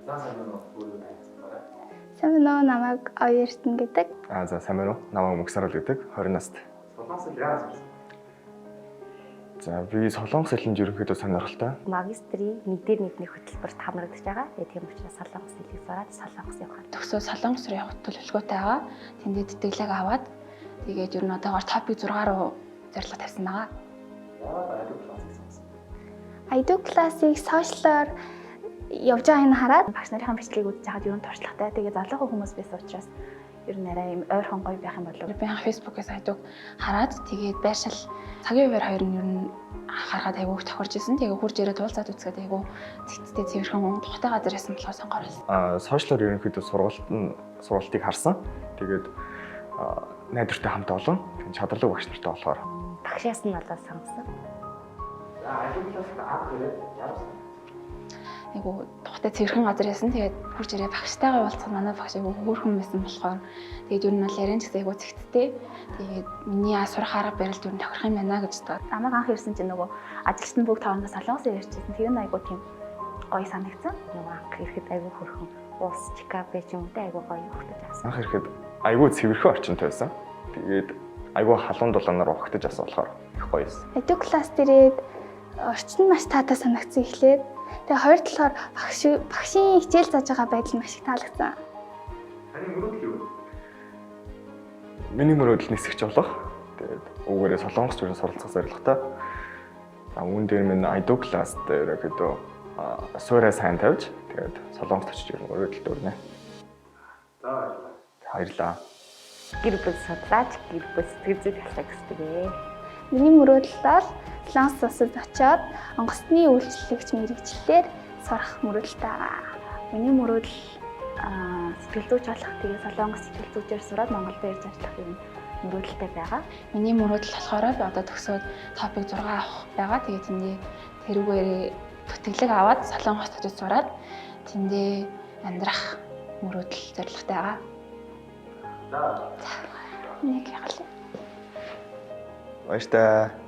Сайн байна уу? Намайг Оёртон гэдэг. За сайн байна уу? Намайг Мөксарал гэдэг. 20 настай. Солонгос хэл яаж сурсан? За би солонгос хэлэнд ерөнхийдөө сонирхолтой. Магистрийн нэгдэр нэгний хөтөлбөрт хамрагдаж байгаа. Тийм учраас солонгос хэлийг сураад солонгос явах. Төгсөө солонгос руу явах төлөвлөгөөтэй байгаа. Тэндээ тэтгэлэг аваад тэгээд ер нь одоогоор топик 6 руу зорилго тавьсан байгаа. Яагаад IDU классыг сонсон? IDU классыг сошиалор явж байгааг нь хараад багш нарын бичлэгийг үзэж хаад юу туршлагатай. Тэгээд залуухан хүмүүс байсан учраас ер нь арай юм ойрхон гоё байх юм болов. Би Facebook-ээс IDU хараад тэгээд байршил цагийн хуваар хоёр нь ер нь харахад айгуух тохирж исэн. Тэгээд хурж ирээд уулзаад үзэхэд айгуу цэгцтэй цэвэрхэн тухтай газар байсан болохоор сонгоорсон. Сошиалор ерөнхийдөө сургалтыг харсан. Тэгээд найдвартай хамт олон чадварлаг багш нартай болохоор Багшаас нь болоод сонгосон. За IDU классыг авах хэрэг яасан? Айгуу тухтай цэвэрхэн газар байсан. Тэгээд хурж ирээ багштайгаа уулзах манай багш айгуу хөөрхөн байсан болохоор тэгээд ер нь бол ярин ч гэсэн айгуу цэгцтэй. Тэгээд миний сурах арга барилд ер нь тохирох юм байна гэж боддог. Намайг анх ирсэн чинь нөгөө ажилчны бүгд тавандаа солонгосоор ярьчихсан. Тэр нь айгуу тийм гоё санагдсан. Нөгөө анх ирэхэд айгүй хөрхөн уус Чикаго ч юм уу айгүй гоё өгтөж авсан. анх ирэхэд айгүй цэвэрхэн орчинтой байсан. Тэгээд айгүй халуун дулаанаар ухтаж авсан болохоор их гоё байсан. IDU класс дээрээ орчин маш таатай санагдсан эхлээд тэгээ хоёр талаар багшийн хичээл зааж байгаа байдал маш их таалагдсан. Таны мөрөөдөл юу вэ? Миний мөрөөдөл нисгч болох. Тэгээд үүгээрээ солонгос зүрийн суралцах зорилготой. Үүн дээр минь IDU класс дээр гэдэг суурай сайн тавьж тэгээд солонгост очиж ирэх мөрөөдөлд өрнө. За Баярлалаа. Гэр бүл судлаач, гэр бүл сэтгэл зүйн талаар гэсэн бэ. Миний мөрөөдөл бол Солонгос улсад очиод онгоцны үйлчлэгч мэрэгчлэлээр сурах мөрөөдөлтэй байгаа. Миний мөрөөдөл сэтгэл зүйч болох. Тэгээ солонгос сэтгэл зүйчээр сураад Монголд ирж ажиллах юм мөрөөдөлтэй байгаа. Миний мөрөөдөл болохоор би одоо төгсөөд топик 6 авах байгаа. Тэгээ тэндээ тэрүүгээр тэтгэлэг аваад солонгост очиж сураад тэндээ амьдрах мөрөөдөл зорилготой байгаа. За. Нэг ягалаа. Баярлалаа.